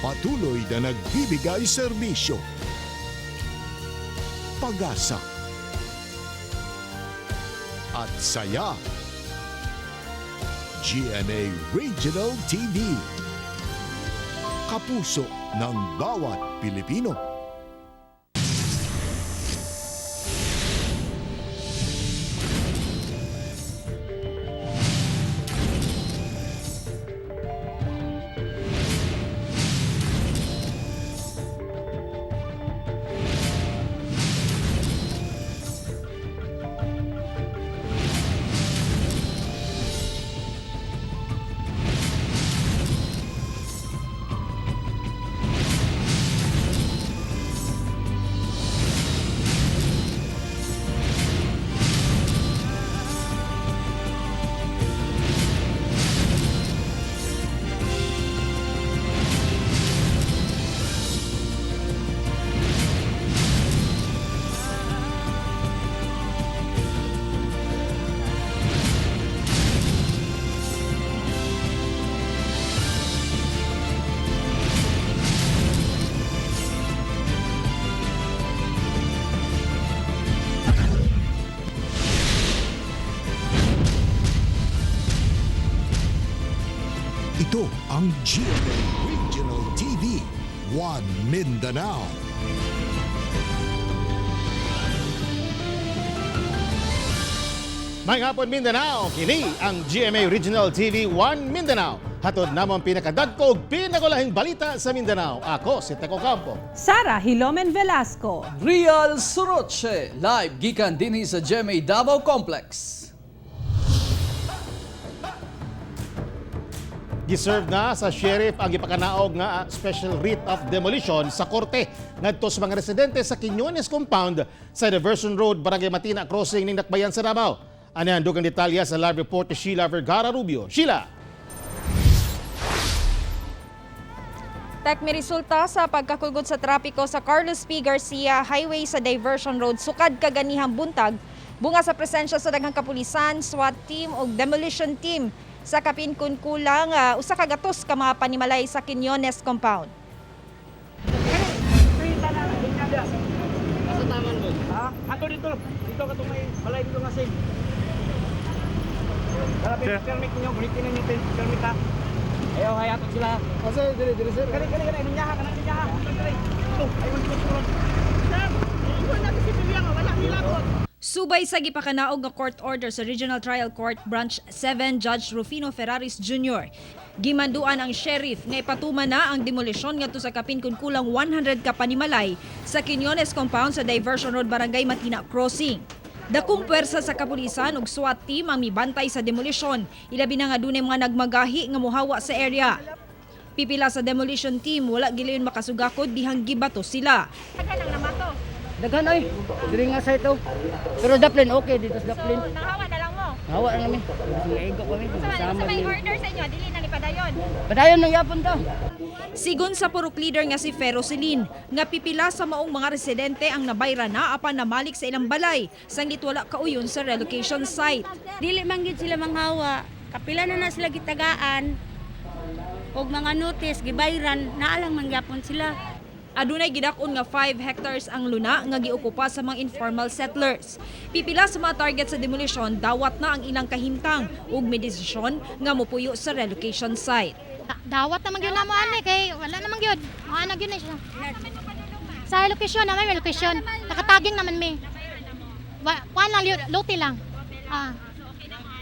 patuloy na nagbibigay serbisyo. Pag-asa at saya. GMA Regional TV. Kapuso ng bawat Pilipino. Ito ang GMA Regional TV, One Mindanao. May hapon Mindanao, kini ang GMA Regional TV 1 Mindanao. Hatod namang pinakadagkog, pinakulahing balita sa Mindanao. Ako si Teco Campo. Sara Hilomen Velasco. Real Suroche, live gikan dinhi sa GMA Davao Complex. Giserve na sa sheriff ang ipakanaog nga special writ of demolition sa korte ngadto sa mga residente sa Quiñones compound sa Diversion Road, Barangay Matina Crossing ning Nakbayan sa Davao. Ano ang dugang detalya sa live report ni Sheila Vergara Rubio. Sheila! Tek, may resulta sa pagkakulgod sa trapiko sa Carlos P. Garcia Highway sa Diversion Road sukad kaganihang buntag bunga sa presensya sa daghang kapulisan, SWAT team ug demolition team sa kapin kun kulang usa ka gatos ka mga panimalay sa Quiñones compound. Nasa taman mo? Ha? Ato dito. Dito ka may balay dito nga sing. Para permit niyo, balikin niyo permit ha. Ayaw hayatot sila. Asa dili sir. Kani ninyaha kana ninyaha. Ito, ayaw dito turon. Sir, iko na si Piliang wala hilakot. Subay sa gipakanaog nga court order sa Regional Trial Court Branch 7 Judge Rufino Ferraris Jr. Gimanduan ang sheriff nga ipatuman na ang demolisyon ngadto sa kapin kun kulang 100 ka panimalay sa Quiñones compound sa Diversion Road, Barangay Matina Crossing. Dakong puwersa sa kapulisan ug SWAT team ang mibantay sa demolisyon, ilabi na nga dunay mga nagmagahi nga mohawa sa area. Pipila sa demolition team wala gilayon makasugakod dihang gibato sila. Daghan ay, diri nga sa ito. Pero daplin okay dito sa daplin. So, nahawa na lang mo. Hawa na kami. Naigo kami. Sa may order sa inyo, dili na ni padayon. Padayon ng yapon ta. Sigon sa purok leader nga si Fero Celine, nga pipila sa maong mga residente ang nabayra na apan namalik sa ilang balay, sanglit wala kauyon sa relocation site. Dili man gid sila manghawa. Kapila na sila gitagaan. Og mga notice gibayran naalang mangyapon sila. Adunay gidakon nga 5 hectares ang luna nga giokupa sa mga informal settlers. Pipila sa mga target sa demolition, dawat na ang ilang kahimtang ug may desisyon nga mopuyo sa relocation site. Dawat naman yun namo ani kay wala naman yun. Ano yun siya. Sa location naman may location. Nakataging naman may. Kuan lang lote lang.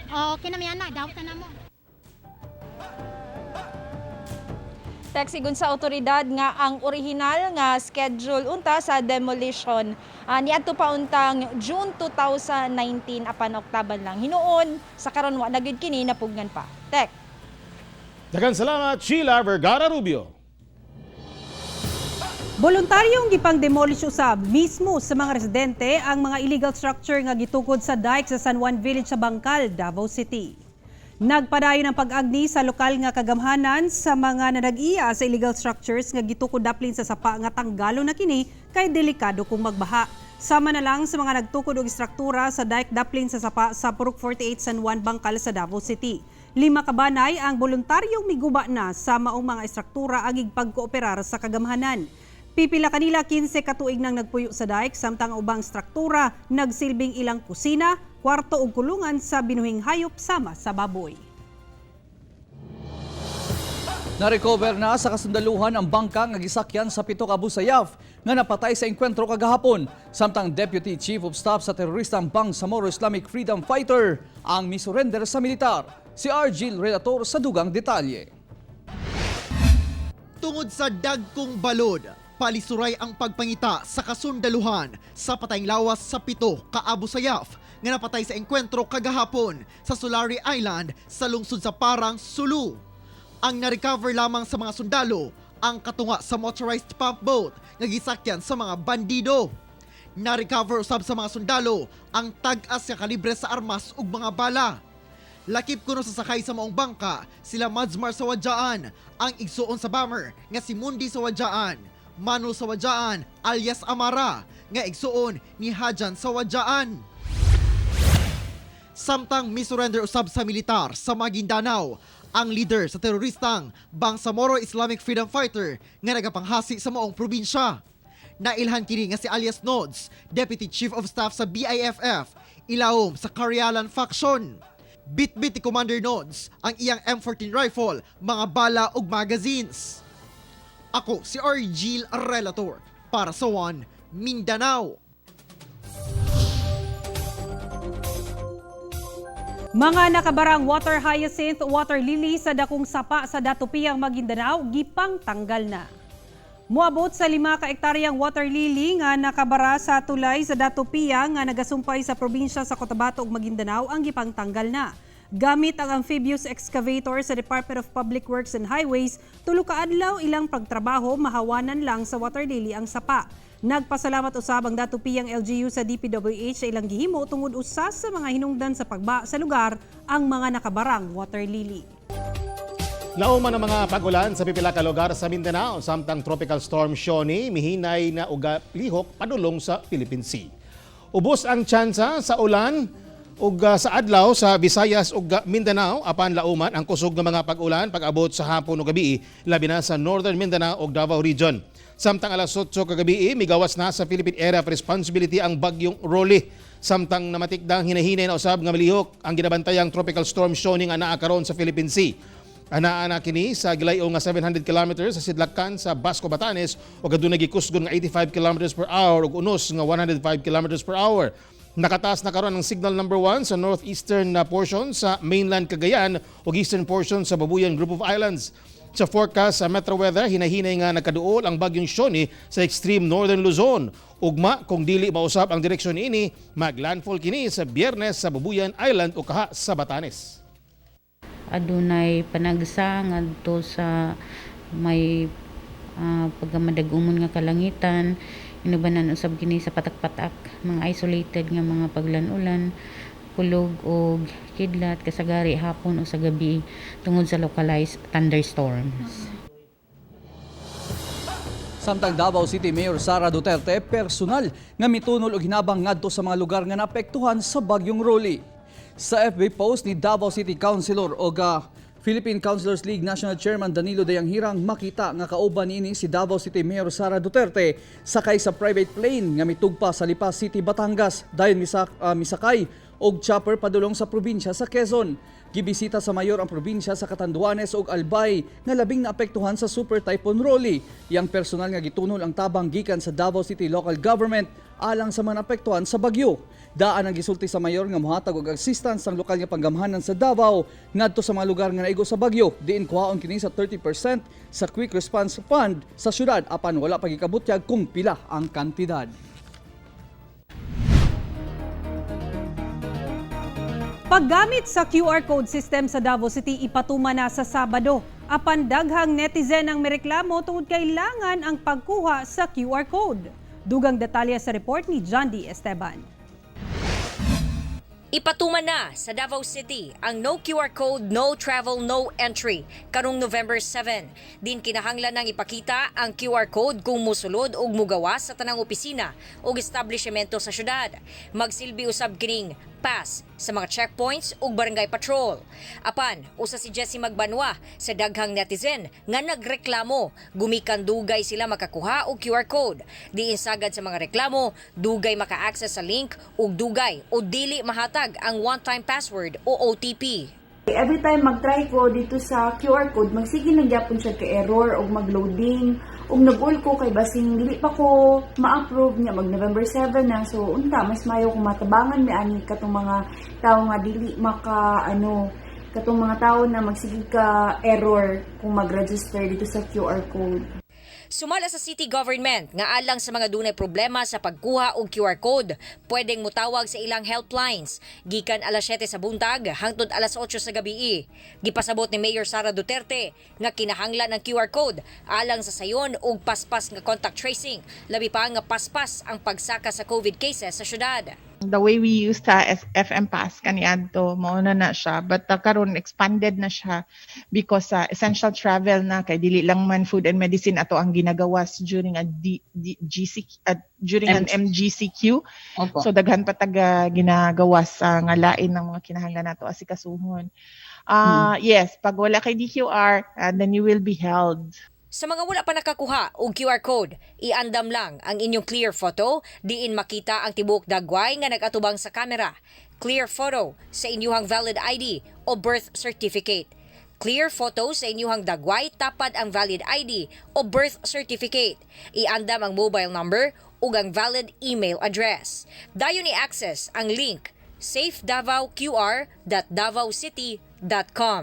Okay na mi ana, dawat na namo. Sigon sa otoridad nga ang original nga schedule unta sa demolition niadto pa untang June 2019 apan Oktaban lang. Hinuon sa karon wa na gyud kini napugnan pa. Tek. Daghang salamat, Sheila Vergara Rubio. Voluntaryong gipang-demolish usab mismo sa mga residente ang mga illegal structure nga gitukod sa dike sa San Juan Village sa Bangkal, Davao City. Nagpadayon ang pag-agni sa lokal nga kagamhanan sa mga nanag-iya sa illegal structures nga gitukod daplin sa sapa nga tanggalo na kini kay delikado kung magbaha. Sama na lang sa mga nagtukod og istruktura sa dike daplin sa sapa sa Purok 48 San Juan, Bangkal sa Davao City. 5 kabanay ang voluntaryong miguba na sa maong mga estruktura agig pagkooperar sa kagamhanan. Pipila kanila 15 katuig nang nagpuyo sa dike samtang ubang struktura nagsilbing ilang kusina, kwarto ug kulungan sa binuhing hayop sama sa baboy. Na-recover na sa kasundaluhan ang bangka nga gisakyan sa 7 ka busayaf nga napatay sa engkwentro kagahapon. Samtang Deputy Chief of Staff sa teroristang Bangsamoro Islamic Freedom Fighter ang misurrender sa militar. Si Argil Relator sa dugang detalye. Tungod sa dagkong balod, palisuray ang pagpangita sa kasundaluhan sa patayng lawas sa 7 ka Abu Sayyaf nga napatay sa engkwentro kagahapon sa Solari Island sa lungsod sa Parang, Sulu. Ang na-recover lamang sa mga sundalo ang katunga sa motorized pump boat nga gisakyan sa mga bandido. Na-recover usab sa mga sundalo ang tag-as nga kalibre sa armas ug mga bala. Lakip kuno sa sakay sa maong bangka sila Madsmar sa Wadyaan, ang igsuon sa bomber nga si Mundi sa Wadyaan, Manu sa Wadyaan alias Amara nga igsuon ni Hajan sa Wadyaan. Samtang misurrender usab sa militar sa Maguindanao ang leader sa teroristang Bangsamoro Islamic Freedom Fighter nga nagapanghasi sa maong probinsya. Nailhan kini nga si alias Nods, Deputy Chief of Staff sa BIFF, ilawom sa Karyalan Faction. Bit-bit ni Commander Nods ang iyang M14 rifle, mga bala ug magazines. Ako si Argil Relator para sa One Mindanao. Mga nakabarang water hyacinth, water lily sa dakong sapa sa Datupiyang Maguindanao gipang tanggal na. Moabot sa 5 ka ektaryang water lily nga nakabara sa tulay sa Datupiyang nga nagasumpay sa probinsya sa Cotabato ug Maguindanao ang gipang tanggal na. Gamit ang amphibious excavator sa Department of Public Works and Highways, 3 ka adlaw ilang pagtrabaho mahawanan lang sa water lily ang sapa. Nagpasalamat usab ang Datupiyang LGU sa DPWH sa ilang gihimo tungod usa sa mga hinungdan sa pagba sa lugar ang mga nakabarang water lily. Lauman ang mga pagulan sa pipila ka lugar sa Mindanao samtang Tropical Storm Shoni mihinay na uga lihok padulong sa Philippine Sea. Ubos ang tsansa sa ulan ug sa adlaw sa Visayas ug Mindanao apan lauman ang kusog ng mga pag-ulan pag-abot sa hapon ug gabi labi na sa Northern Mindanao ug Davao Region. Samtang alas 8 kagabi, migawas na sa Philippine Area of Responsibility ang bagyong Rolly. Samtang namatikdang hinahinay na usab nga malihok ang ginabantayang Tropical Storm Shoni nga naa karon sa Philippine Sea. Anaa kini sa gilayo nga 700 kilometers sa sidlakan sa Basco, Batanes ug adunay gikusgon nga 85 kilometers per hour ug unos nga 105 kilometers per hour. Nakataas na karon ang signal number 1 sa northeastern na portion sa mainland Cagayan ug eastern portion sa Babuyan Group of Islands. Sa forecast sa Metro Weather, hinahinay nga nakaduol ang bagyong Shoni sa extreme northern Luzon. Ugma kung dili mausab ang direksyon ini, maglandfall kini sa Biyernes sa Babuyan Island o kaha sa Batanes. Adunay panagsa ngadto sa may pagkamadagumon nga kalangitan, inubanan usab kini sa patak-patak, mga isolated nga mga paglan-ulan, kulog o kidlat kasagari hapon o sa gabi tungod sa localized thunderstorms. Samtang Davao City Mayor Sara Duterte personal nga mitunol og hinabang ngadto sa mga lugar nga naapektuhan sa bagyong Rolly. Sa FB post ni Davao City Councilor o Philippine Councilors League National Chairman Danilo Dayanghirang, makita nga kauban niini si Davao City Mayor Sara Duterte sakay sa private plane nga mitugpa sa Lipa City, Batangas dayon misakay og chopper padulong sa probinsya sa Quezon. Gibisita sa mayor ang probinsya sa Catanduanes ug Albay nga labing naapektuhan sa Super Typhoon Rolly. Yang personal nga gitunol ang tabang gikan sa Davao City Local Government alang sa mga naapektuhan sa bagyo. Daan ang gisulti sa mayor nga mohatag og assistance ang lokal nga panggamhanan sa Davao ngadto sa mga lugar nga naigo sa bagyo. Diin kuhaon kini sa 30% sa Quick Response Fund sa syudad apan wala pa gikabutyag kung pila ang kantidad. Paggamit sa QR code system sa Davao City ipatuman na sa Sabado. Apan daghang netizen ang mireklamo tungod kailangan ang pagkuha sa QR code. Dugang detalye sa report ni John D. Esteban. Ipatuman na sa Davao City ang no QR code, no travel, no entry karong November 7. Din kinahanglan nang ipakita ang QR code kung musulod o mugawas sa tanang opisina o establishmento sa syudad. Magsilbi usab kining pass sa mga checkpoints ug barangay patrol. Apan, usa si Jessie Magbanwa sa daghang netizen nga nagreklamo, gumikan dugay sila makakuha og QR code. Diin sagad sa mga reklamo, dugay maka-access sa link ug dugay o dili mahatag ang one-time password o OTP. Every time mag-try ko dito sa QR code, magsige lang gyapon siya ka error o mag-loading. Ug nag-ul ko kay basing dili pa ko ma-approve niya mag November 7 na. So unta mas mayo kung matabangan mi ani katong mga tawo nga dili maka katong mga tawo na magsige ka error kung mag-register dito sa QR code. Sumala sa city government nga alang sa mga dunay problema sa pagkuha og QR code, pwedeng mutawag sa ilang helplines gikan alas 7 sa buntag hangtod alas 8 sa gabii. Gipasabot ni Mayor Sara Duterte nga kinahanglan ng QR code alang sa sayon og paspas nga contact tracing, labi pa nga paspas ang pagsaka sa COVID cases sa syudad. The way we used FM Pass kaniadto mauna na siya, but karon expanded na siya because essential travel na kay dili lang man food and medicine ato ang ginagawas during an MGCQ. Opo. So daghan pa taga ginagawas nga lain ng mga kinahanglan nato asikasuhon. Yes, pag wala kay DQR, then you will be held. Sa mga wala pa nakakuha og QR code, iandam lang ang inyong clear photo, diin makita ang tibuok dagway nga nagatubang sa kamera. Clear photo sa inyong valid ID o birth certificate. Clear photo sa inyong dagway tapad ang valid ID o birth certificate. Iandam ang mobile number ug ang valid email address. Dayon i-access ang link safedavaoqr.davao.city.com.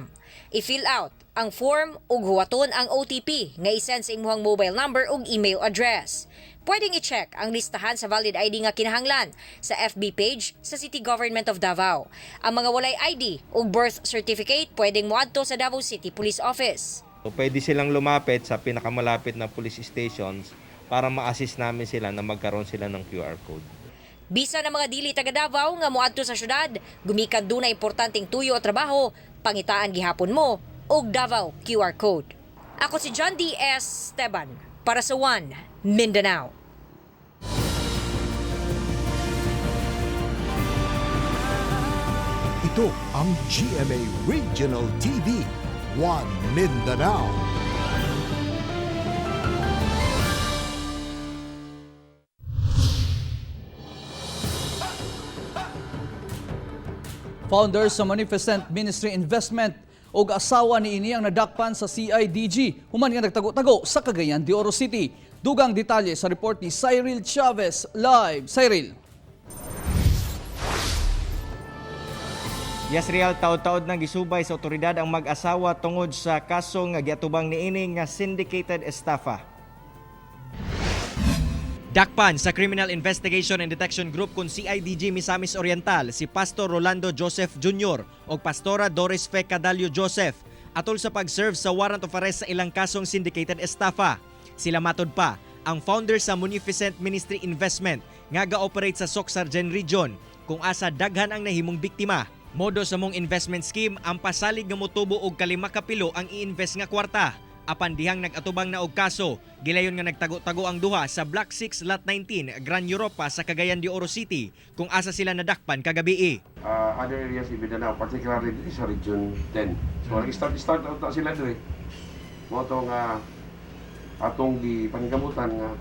I-fill out ang form ug huwaton ang OTP nga isend sa imong mobile number ug email address. Pwedeng i-check ang listahan sa valid ID nga kinahanglan sa FB page sa City Government of Davao. Ang mga walay ID ug birth certificate pwedeng moadto sa Davao City Police Office. So, pwede silang lumapit sa pinakamalapit na police stations para ma-assist namin sila na magkaroon sila ng QR code. Bisa na mga dili taga Davao nga moadto sa syudad, gumikan dunay importanteng tuyo o trabaho, pangitaan gihapon mo og Davao QR code. Ako si John D. S. Esteban para sa One Mindanao. Ito ang GMA Regional TV, One Mindanao. Founder sa Munificent Ministry Investment og asawa ni ini ang nadakpan sa CIDG human nga nagtago-tago sa Cagayan de Oro City. Dugang detalye sa report ni Cyril Chavez. Live, Cyril. Yes, real taod-taod nang gisubay sa otoridad ang mag-asawa tungod sa kaso nga giatubang niini nga syndicated estafa. Dakpan sa Criminal Investigation and Detection Group kung CIDG Misamis Oriental si Pastor Rolando Joseph Jr. o Pastora Doris Fe Cadallo Joseph atol sa pag-serve sa warrant of arrest sa ilang kasong syndicated estafa. Sila matod pa ang founder sa Munificent Ministry Investment nga ga-operate sa Soc-Sargen Region kung asa daghan ang nahimong biktima. Modo sa mong investment scheme ang pasalig nga motubo og kalima ka pilo ang i-invest nga kwarta. Apan dihang nag-atubang na og kaso, gilayon nga nagtago-tago ang duha sa Block 6 Lot 19, Gran Europa sa Cagayan de Oro City kung asa sila nadakpan kagabi. Other areas in Mindanao, particularly dito sa Region 10. So nag-start out na sila doon. Mo to nga atong gipaningkamutan nga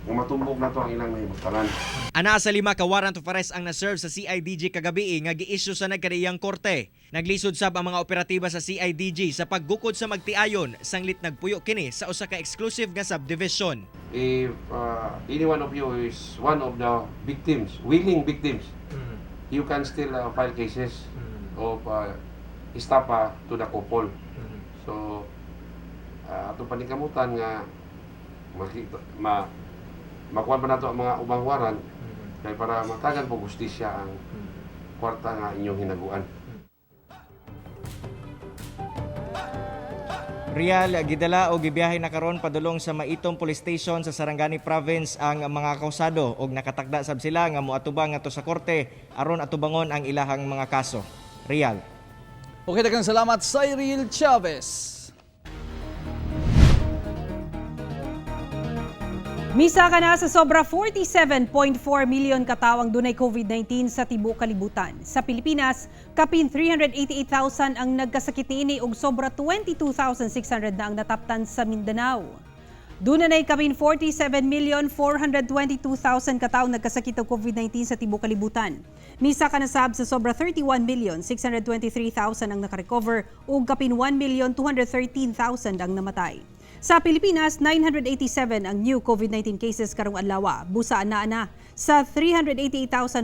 matumbok na to ang ilang nahimutalan. Ana sa 5 ka warrant of arrest ang na-serve sa CIDG kagabi nga gi-issue sa nagkadiyang korte. Naglisod sab ang mga operatiba sa CIDG sa paggukod sa magtiayon sanglit nagpuyo kini sa usa ka exclusive nga subdivision. If any one of you is one of the victims, willing victims, you can still file cases of estafa to the couple. So atong paningkamutan nga makuha pa nato ang mga ubang waran kay para matagan po justisya ang kwarta nga inyong hinaguan. Real, gidala o gibiyahe na karon padulong sa Maitong Police Station sa Sarangani Province ang mga akusado og nakatakda sab sila nga moatubang ngadto sa korte aron atubangon ang ilahang mga kaso. Real. Okay, daghang salamat Cyril Chavez. Misa ka na sa sobra 47.4 million katawang dunay COVID-19 sa tibuok kalibutan. Sa Pilipinas, kapin 388,000 ang nagkasakit niini ug sobra 22,600 na ang nataptan sa Mindanao. Dunay kapin 47,422,000 katawang nagkasakit og COVID-19 sa tibuok kalibutan. Misa ka na sab sa sobra 31,623,000 ang nakarecover ug kapin 1,213,000 ang namatay. Sa Pilipinas, 987 ang new COVID-19 cases karong adlaw. Busa ana sa 388,137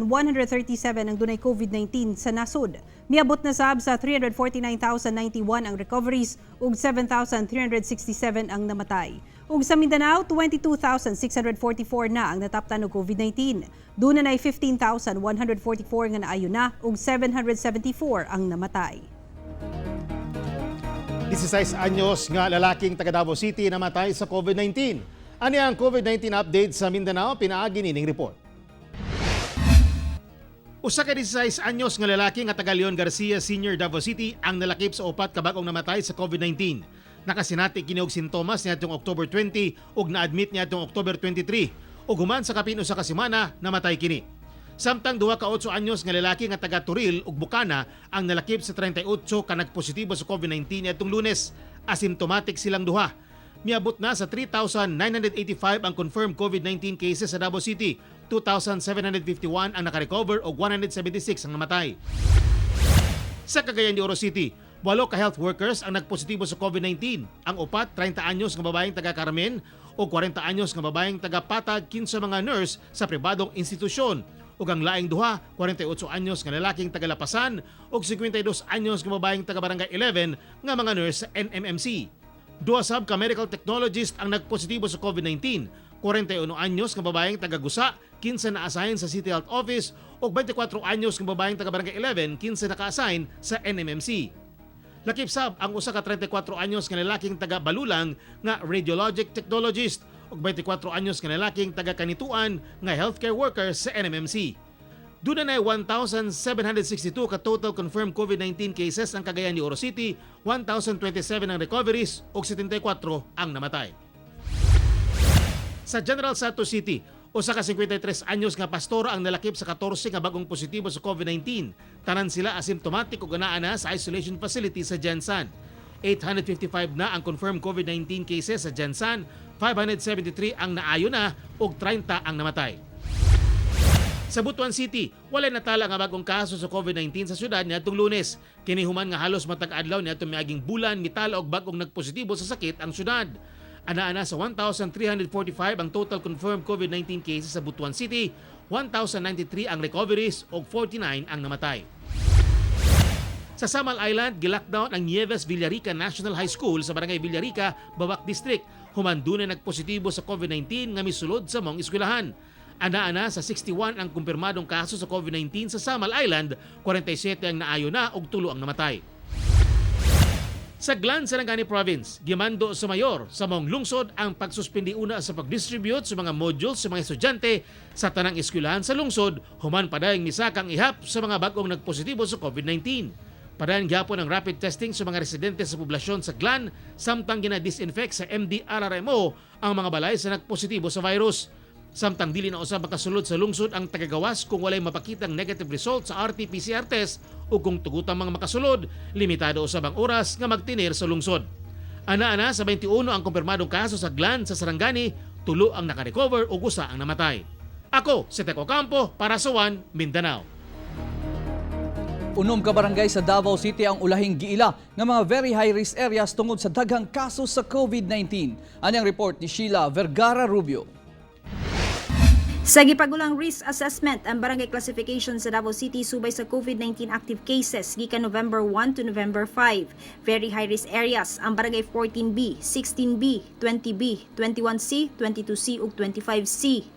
ang dunay COVID-19 sa nasod. Miabot na sab sa 349,091 ang recoveries ug 7,367 ang namatay. Ug sa Mindanao, 22,644 na ang nataptan og COVID-19. Dunay 15,144 nga naayo na ug 774 ang namatay. 16 anyos nga lalaking taga Davao City namatay sa COVID-19. Ani ang COVID-19 update sa Mindanao, pinaagi nining report. Usa ka 16 anyos nga lalaki nga taga Leon Garcia Senior Davao City ang nalakip sa upat ka bag-ong namatay sa COVID-19. Nakasinati kini og sintomas niadtong October 20 ug na-admit niadtong October 23 ug human sa kapin usa ka semana namatay kini. Samtang 2 ka 8 anyos nga lalaki nga taga Turil ug Bukana ang nalakip sa 38 ka nagpositibo sa COVID-19 niadtong Lunes. Asymptomatic silang duha. Miabot na sa 3,985 ang confirmed COVID-19 cases sa Davao City. 2,751 ang nakarecover ug 176 ang namatay. Sa Cagayan de Oro City, 8 ka health workers ang nagpositibo sa COVID-19. Ang upat, 30 anyos nga babaeng taga Carmen o 40 anyos nga babaeng taga Patag, 15 mga nurse sa pribadong institusyon. Ug ang laing duha, 48 anyos nga lalaking taga Lapasan ug 52 anyos nga babaeng taga Barangay 11 nga mga nurse sa NMMC. Duha sab ka medical technologist ang nagpositibo sa COVID-19. 41 anyos nga babaeng taga Gusa, 15 na-assign sa City Health Office ug 24 anyos nga babaeng taga Barangay 11, 15 naka-assign sa NMMC. Lakip sab ang usa ka 34 anyos nga lalaking taga Balulang nga radiologic technologist ug 24 anyos nga lalaking taga Kanituan nga healthcare worker sa NMMC. Dunay 1,762 ka total confirmed COVID-19 cases ang Cagayan de Oro City, 1,027 ang recoveries ug 74 ang namatay. Sa General Santos City, usa ka 53 anyos nga pastor ang nalakip sa 14 nga bagong positibo sa COVID-19. Tanan sila asymptomatic ug anaa na sa isolation facility sa Gensan. 855 na ang confirmed COVID-19 cases sa Gensan, 573 ang naayo na ug 30 ang namatay. Sa Butuan City, walay natala nga bagong kaso sa COVID-19 sa syudad niadtong Lunes. Kini human nga halos matag adlaw niadtong miaging bulan mitala og bagong nagpositibo sa sakit ang syudad. Anaa na sa 1,345 ang total confirmed COVID-19 cases sa Butuan City, 1,093 ang recoveries ug 49 ang namatay. Sa Samal Island, gilockdown ang Nieves Villarica National High School sa Barangay Villarica, Babak District. Human dunay nagpositibo sa COVID-19 nga misulod sa mong eskwelahan. Anaa na sa 61 ang kumpirmadong kaso sa COVID-19 sa Samal Island, 47 ang naayo na ug 3 ang namatay. Sa Glan, Sarangani Province, gimando sa mayor sa mong lungsod ang pagsuspindi una sa pag-distribute sa mga modules sa mga estudyante sa tanang eskwelahan sa lungsod, human padayong misakang ihap sa mga bagong nagpositibo sa COVID-19. Padayon gyapon ang rapid testing sa mga residente sa poblasyon sa Glan, samtang gina-disinfect sa MDRRMO ang mga balay sa nagpositibo sa virus. Samtang dili na usab makasulod sa lungsod ang tagagawas kung walay mapakitang negative result sa RT-PCR test o kung tugutang mga makasulod, limitado usab ang oras nga magtinir sa lungsod. Ana sa 21 ang kumpirmadong kaso sa Glan sa Sarangani, 3 ang nakarecover ug 1 ang namatay. Ako si Teco Campo para sa One Mindanao. Unom ka barangay sa Davao City ang ulahing giila ng mga very high-risk areas tungod sa daghang kaso sa COVID-19. Anyang report ni Sheila Vergara Rubio. Sa gipagulang risk assessment, ang barangay classification sa Davao City subay sa COVID-19 active cases gikan November 1 to November 5. Very high-risk areas ang barangay 14B, 16B, 20B, 21C, 22C ug 25C.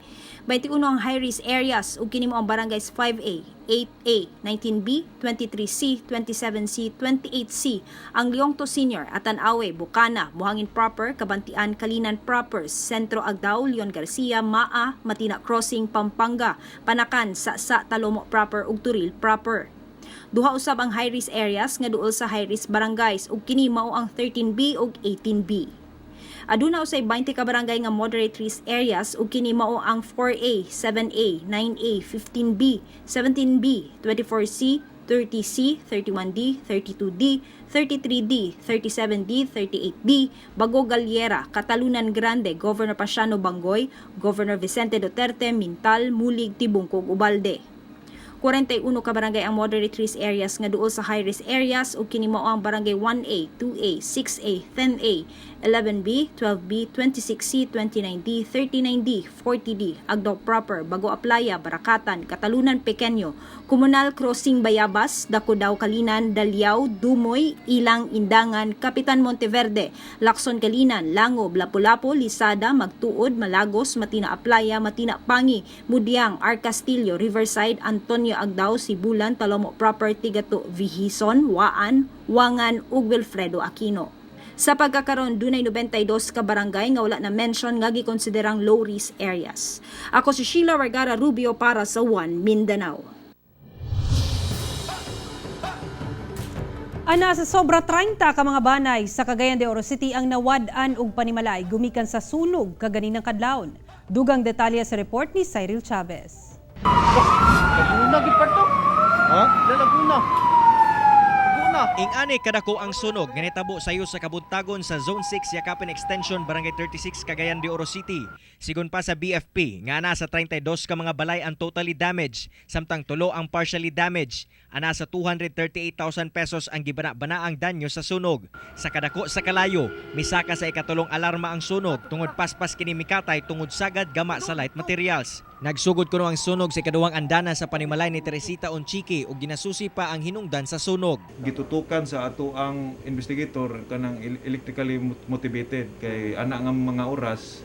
21 ang high-risk areas ug kini mo ang barangays 5A, 8A, 19B, 23C, 27C, 28C, ang Leongto Senior, Atanawe, Bukana, Buhangin Proper, Kabantian, Kalinan Proper, Sentro Agdao, Leon Garcia, Maa, Matina Crossing, Pampanga, Panakan, Sa, Talomo Proper ug Turil Proper. Duha usab ang high-risk areas nga duol sa high-risk barangays ug kini mao ang 13B ug 18B. Aduna usay 20 ka barangay nga moderate risk areas ug kini mao ang 4A, 7A, 9A, 15B, 17B, 24C, 30C, 31D, 32D, 33D, 37D, 38B, Bago Galiera, Catalunan Grande, Governor Pasiano Bangoy, Governor Vicente Duterte, Mintal, Mulig, Tibungkog, Ubalde. 41 ka barangay ang moderate risk areas nga duol sa high risk areas ug kini mao ang barangay 1A, 2A, 6A, 10A, 11B, 12B, 26C, 29D, 39D, 40D, Agdo Proper, Bago Aplaya, Barakatan, Catalunan Pequeño, Comunal Crossing Bayabas, Dacodaw Kalinan, Dalyao, Dumoy, Ilang Indangan, Kapitan Monteverde, Lacson Kalinan, Langob, Lapu-Lapu, Lisada, Magtuod, Malagos, Matina Aplaya, Matina Pangi, Mudiang, Arcastillo, Riverside, Antonio Agdao, Sibulan, Talomo Proper, Tigato, Vihison, Waan, Wangan, ug Wilfredo Aquino. Sa pagkakaroon, dunay 92 ka barangay nga wala na mention nga gikonsiderang low risk areas. Ako si Sheila Vergara Rubio para sa One Mindanao. Ana sa sobra 30 ka mga banay sa Cagayan de Oro City ang nawad-an og panimalay gumikan sa sunog kaganinang kadlawon. Dugang detalye sa report ni Cyril Chavez. Laguna gid parto. Ha? Laguna. Ing-ani kadako ang sunog nga nitabo sayo sa kabuntagon sa Zone 6 Yakapin Extension, Barangay 36, Cagayan de Oro City. Sigon pa sa BFP, nga ana sa 32 ka mga balay ang totally damaged, samtang tulo ang partially damaged. Ana sa 238,000 pesos ang gibana-bana ang danyo sa sunog. Sa kadako sa kalayo, misaka sa ikatulong alarma ang sunog tungod paspas kini mikatay tungod sagad gama sa light materials. Nagsugod kuno ang sunog sa ikaduhang andana sa panimalay ni Teresita Onchique ug ginasusi pa ang hinungdan sa sunog. Gitutukan sa ato ang investigator kanang electrically motivated kay ana nga mga oras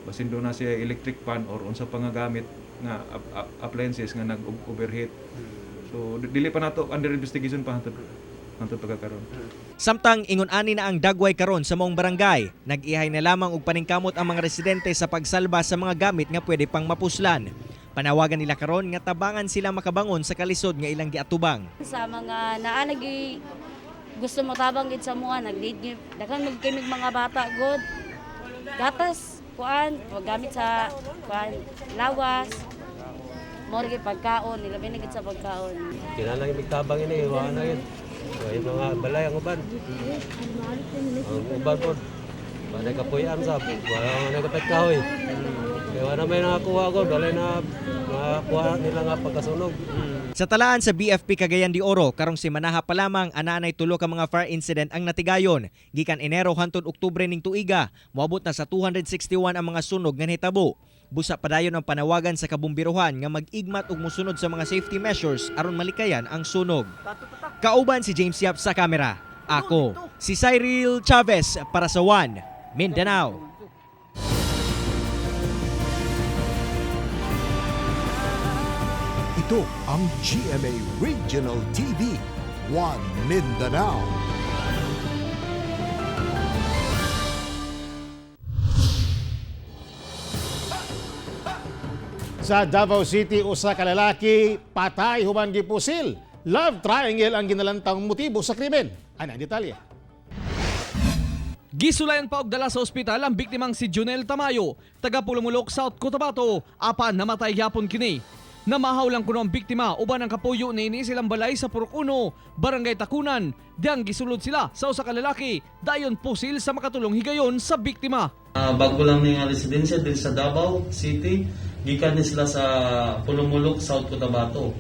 basin do na siya electric fan or unsa pa nga gamit nga appliances nga nag-overheat. So dili pa nato under investigation pa hantod pagkakaroon. Samtang ingon-ani na ang dagway karon sa maong barangay, nag-ihay na lamang og paningkamot ang mga residente sa pagsalba sa mga gamit nga pwede pang mapuslan. Panawagan nila karon nga tabangan sila makabangon sa kalisod nga ilang giatubang. Sa mga naanagi gusto mo tabang gid sa mga nagdid dakan magkimig mga bata god. Gatas kuan gamit sa kuan lawas. Morgue pagkaon nila binigit sa pagkaon. Kinahanglan magtabang ini wa na yun. Ay mga balay ang uban. Ang uban po. Bale kapuyan sa wala na kapit kahoy. Kaya na may nakakuha ko, dali na nakakuha nila nga pagkasunog. Sa talaan sa BFP Cagayan de Oro, karong semanaha pa lamang ananay tulo ka mga fire incident ang natigayon. Gikan Enero hangtod Oktubre ning tuiga, moabot na sa 261 ang mga sunog nga nahitabo. Busa padayon ang panawagan sa kabumbiruhan nga mag-igmat ug mosunod sa mga safety measures aron malikayan ang sunog. Kauban si James Yap sa kamera. Ako, si Cyril Chavez para sa One Mindanao. Ito ang GMA Regional TV, One Mindanao. Sa Davao City, usa ka lalaki patay human gipusil. Love triangle ang ginalantang motibo sa krimen. Ana detalye. Gisulayan pa og dala sa ospital ang biktimang si Junel Tamayo, taga Pulumulok, South Cotabato. Apan namatay gyapon kini. Namahaw lang kuno ang biktima uban ang kapuyo niini silang balay sa Purok 1, Barangay Takunan. Diang gisulod sila sa usa ka lalaki, dayon pusil sa makatulong higayon sa biktima. Bago lang ning residensya din sa Davao City, gikan ni sila sa Pulumulok, South Cotabato.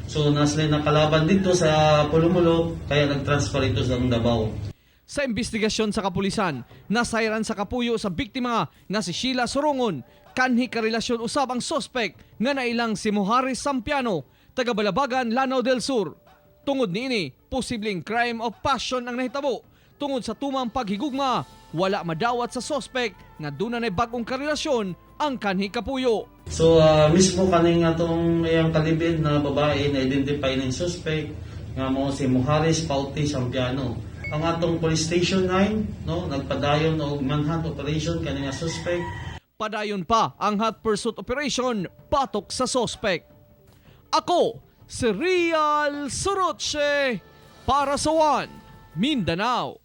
So nasila nakalaban dito sa Pulumulok kaya nag-transfer ito sa Davao. Sa investigasyon sa kapulisan, nasayran sa kapuyo sa biktima nga si Sheila Sorongon. Kanhi karelasyon usab ang sospek nga nailang si Moharis Sampiano, taga Balabagan, Lanao del Sur. Tungod niini, posibleng crime of passion ang nahitabo. Tungod sa tumang paghigugma, wala madawat sa sospek nga dunay bagong karelasyon ang kanhi kapuyo. So mismo kaning atong iyang kalibid na babae na identify ning suspect nga mo si Moharis Pauti Sampiano. Ang atong police station 9 nagpadayon og manhunt operation kani nga suspect. Padayon pa ang hot pursuit operation patok sa sospek. Ako si Rial Soroche para sa One Mindanao.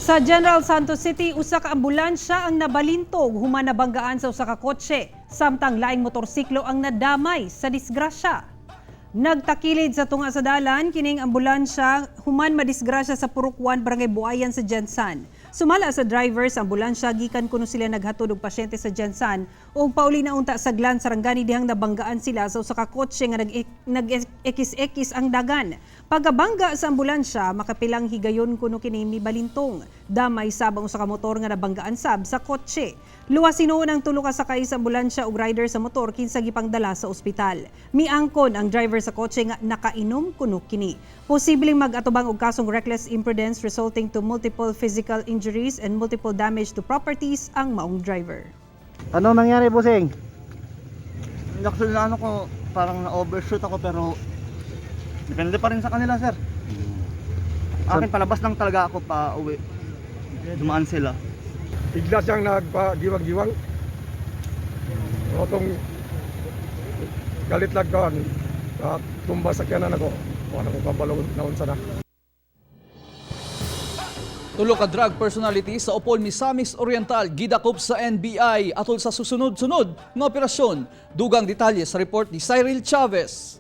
Sa General Santos City, usa ka ambulansya ang nabalintog human nabanggaan sa usa ka kotse, samtang laing motorsiklo ang nadamay sa disgrasya. Nagtakilid sa tunga sa dalan kining ambulansya human madisgrasya sa Purok 1 Barangay Buayan sa Jansan. Sumala sa driver sa ambulansya gikan kuno sila naghatod og pasyente sa Jansan ug pauli na unta sa Glan Sarangani dihang nabanggaan sila sa usa ka kotse nga nag-ekis-ekis ang dagan. Pagkabangga sa ambulansya, makapilang higayon kuno kini mibalintong. Damay sabang usa ka motor nga nabanggaan sab sa kotse. Luwas sinuon ang tulo ka sakay sa ambulansya ug rider sa motor kinsa gipangdala sa ospital. Miangkon ang driver sa kotse nga nakainom kuno kini. Posibleng mag-atubang og kasong reckless imprudence resulting to multiple physical injuries and multiple damage to properties ang maong driver. Ano nangyari, bossing? Actually, na ano ko, parang na-overshoot ako pero depende pa rin sa kanila, sir. Akin, palabas lang talaga ako pa uwi. Dumaan sila. Bigla siyang nagpa-giwang-giwang. Otong galit lang ko, tumba sa kyanan ako. Ano ko kabalo naon sana. Tulo ka drug personality sa Opol Misamis Oriental gidakop sa NBI atol sa susunod-sunod nga operasyon. Dugang detalye sa report ni Cyril Chavez.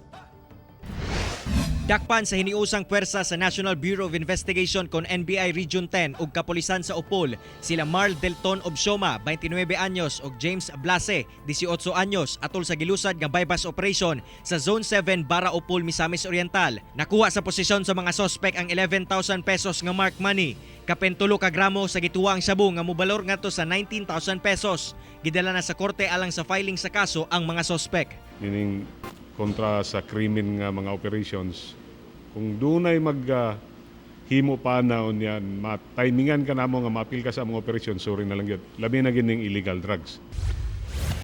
Dakpan sa hiniusang pwersa sa National Bureau of Investigation kon NBI Region 10 ug kapulisan sa Opol, sila Marl Delton Obsioma, 29 anyos ug James Blase, 18 anyos atol sa gilusad nga bypass operation sa Zone 7 Bara Opol Misamis Oriental. Nakuha sa posisyon sa mga sospek ang 11,000 pesos nga mark money. Kapentulo ka gramo sa gituwang shabu nga mobalor ngadto sa 19,000 pesos. Gidala na sa korte alang sa filing sa kaso ang mga sospek. Meaning kontra sa krimen nga mga operations. Kung dunay himo pa naon yan, timingan ka namo nga maapil ka sa mga operasyon, sorry na lang yun. Labi na gining illegal drugs.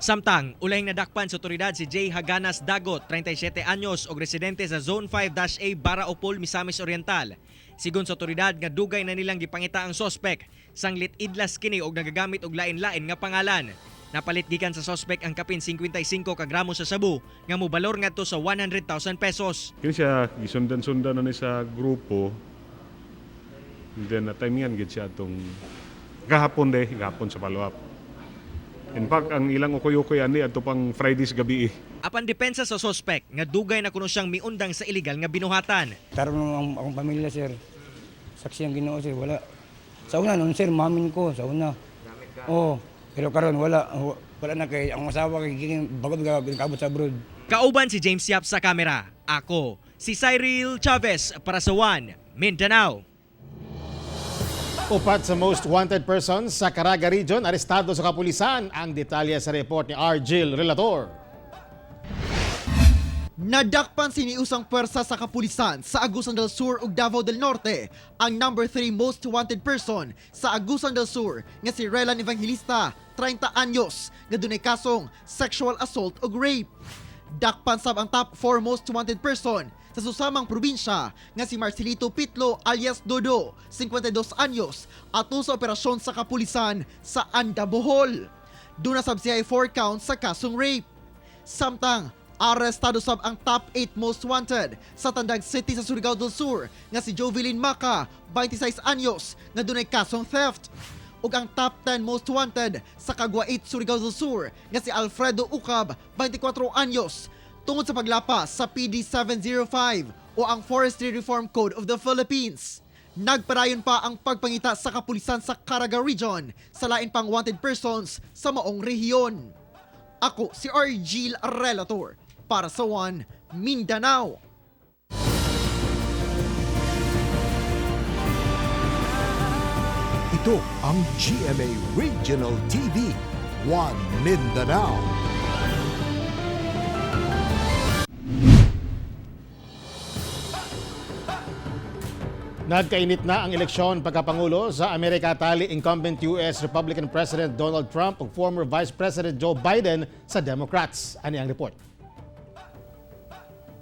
Samtang, ulahing nadakpan sa otoridad si Jay Haganas Dagot, 37 anyos og residente sa Zone 5-A Bara Opol, Misamis Oriental. Sigon sa otoridad nga dugay na nilang gipangita ang sospek, sanglit idlas kini og nagagamit og lain-lain nga pangalan. Napalit gikan sa sospek ang kapin 55 ka gramo sa sabu nga mobalor ngadto sa 100,000 pesos. Kini siya gisundan-sundan na ni sa grupo. And then timingan gid siya tong gahapon sa follow-up. In fact, ang ilang ukoy-ukoy ani adto pang Fridays gabi. Apan depensa sa sospek nga dugay na kuno siyang miundang sa illegal nga binuhatan. Karon ang akong pamilya, sir. Saksi ang Ginoo, sir, wala. Sa una noon, sir, mamin ko sa una. Oo. Pero karon wala na kay ang asawa kay bagod gabot sa abroad. Kauban si James Yap sa kamera. Ako si Cyril Chavez para sa One Mindanao. Upat sa most wanted persons sa Caraga Region arestado sa kapulisan. Ang detalye sa report ni Argil Relator. Nadakpan siniusang pwersa sa kapulisan sa Agusan del Sur ug Davao del Norte ang number 3 most wanted person sa Agusan del Sur nga si Relan Evangelista, 30 anyos, nga dunay kasong sexual assault ug rape. Dakpan sab ang top 4 most wanted person sa susamang probinsya nga si Marcelito Pitlo alias Dodo, 52 anyos, ato sa operasyon sa kapulisan sa Anda, Bohol. Duna sab siya 4 counts sa kasong rape. Samtang arestado sab ang top 8 most wanted sa Tandag City sa Surigao del Sur nga si Jovelyn Maca, 26 anyos, nga dunay kasong theft. Ug ang top 10 most wanted sa Caguait, Surigao del Sur nga si Alfredo Ucab, 24 anyos, tungod sa paglapas sa PD 705 o ang Forestry Reform Code of the Philippines. Nagpadayon pa ang pagpangita sa kapulisan sa Caraga Region sa lain pang wanted persons sa maong rehiyon. Ako si Argil Relator para sa One Mindanao. Ito ang GMA Regional TV, One Mindanao. Nagkainit na ang eleksyon pagkapangulo sa Amerika tali incumbent US Republican President Donald Trump ug former Vice President Joe Biden sa Democrats. Ani ang report.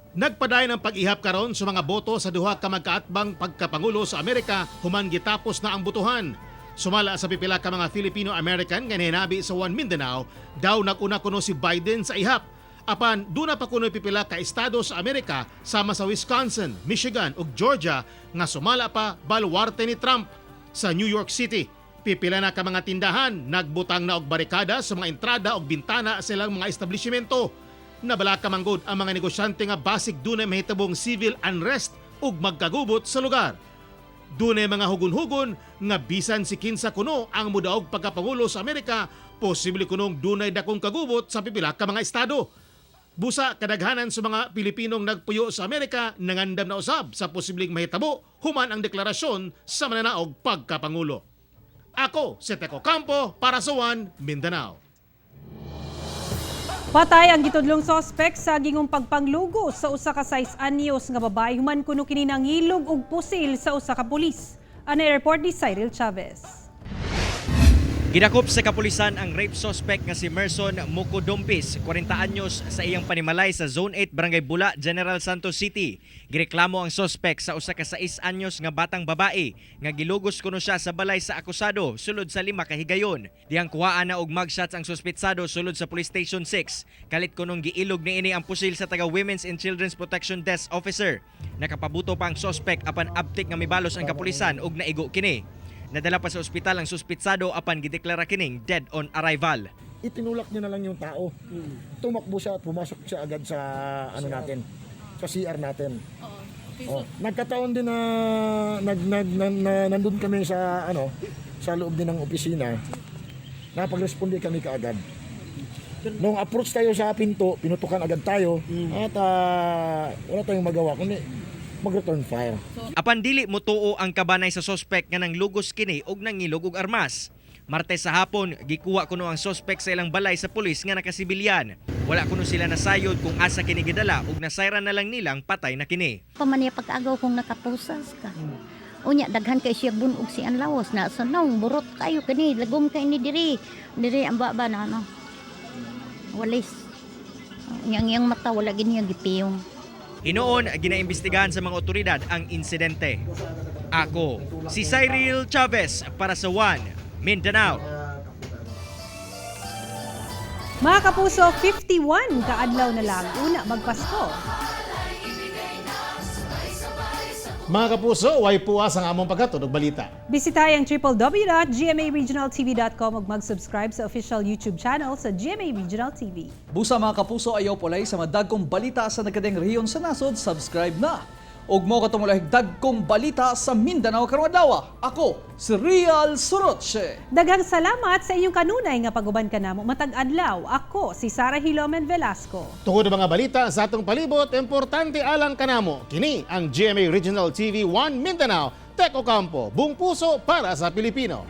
Nagpadayon ang pag-ihap karon sa mga boto sa duha ka magkaatbang pagkapangulo sa Amerika human gitapos na ang botohan. Sumala sa pipila ka mga Filipino-American nga hinabi sa One Mindanao, daw nag-una kuno si Biden sa ihap. Apan duna pa kuno pipila ka estado sa Amerika sama sa Wisconsin, Michigan ug Georgia nga sumala pa baluarte ni Trump. sa New York City. Pipila na ka mga tindahan, nagbutang na og barikada sa mga entrada og bintana sa ilang mga establishmento. Nabala ka manggod ang mga negosyante nga basig dunay mahitabong civil unrest ug magkagubot sa lugar. Dunay mga hugon-hugon nga bisan si kinsa kuno ang mudaog pagkapangulo sa Amerika, posible kunong dunay dakong kagubot sa pipila ka mga estado. Busa kadaghanan sa mga Pilipinong nagpuyo sa Amerika nangandam na usab sa posibleng mahitabo human ang deklarasyon sa mananaog pagkapangulo. Ako si Teco Campo para sa One Mindanao. Patay ang gitudlong sospek sa gingong pagpanglugo sa usa ka 6 anyos nga babae human kuno kini nangilog og pusil sa usa ka pulis. Ana report ni Cyril Chavez. Gidakop sa kapulisan ang rape suspect nga si Merson Mucodompis, 40 anyos, sa iyang panimalay sa Zone 8 Barangay Bula, General Santos City. Gireklamo ang suspect sa usa ka 6 anyos nga batang babae nga gilugos kuno siya sa balay sa akusado sulod sa 5 ka higayon. Diyang kuhaan na og mugshots ang suspetsado sulod sa Police Station 6. Kalit kunong giilog niini ang pusil sa taga Women's and Children's Protection Desk officer. Nakapabuto pa ang suspect apan abtik nga mibalos ang kapulisan ug naigo kini. Nadala pa sa ospital ang suspitsado apan gideklara kining dead on arrival. Itinulak niya na lang yung tao. Tumakbo siya at pumasok siya agad sa natin, sa CR natin. Nagkataon din na nandun kami sa sa loob din ng opisina. Napag-responde kami kaagad. Nung approach tayo sa pinto, pinutukan agad tayo at wala tayong magawa kundi mag-return fire. Apan dili motuo ang kabanay sa suspect nga nanglugos kini og nangilog og armas. Martes sa hapon, gikuha kuno ang suspect sa ilang balay sa pulis nga nakasibilyan. Wala kuno sila nasayod kung asa kini gidala ug nasayran na lang nilang patay na kini. Pamaniya pag-agaw kung nakapusas ka. Unya daghan kay siya bunog si ang lawas na sanong burot kayo kini lagom kay ni diri ang baba na walis. Yang mata wala gini gipiyong. Hinoon, ginaimbestigahan sa mga otoridad ang insidente. Ako, si Cyril Chavez para sa One Mindanao. Mga kapuso, 51 kaadlaw na lang. Una, magpasko. Mga kapuso, way puwas ang among pagkatod og balita. Bisitahay ang www.gmaregionaltv.com ug mag-subscribe sa official YouTube channel sa GMA Regional TV. Busa mga kapuso, ayaw pulay sa madagkong balita sa nagkadeng rehiyon sa nasod, subscribe na. Ug mo katong dagkong balita sa Mindanao karong adlaw. Ako si Real Soroche. Daghang salamat sa inyong kanunay nga paguban kanamo matag adlaw. Ako si Sara Hilomen Velasco. Tungod mga balita sa atong palibot, importante alang kanamo. Kini ang GMA Regional TV 1 Mindanao, Teco Campo, buong puso para sa Pilipino.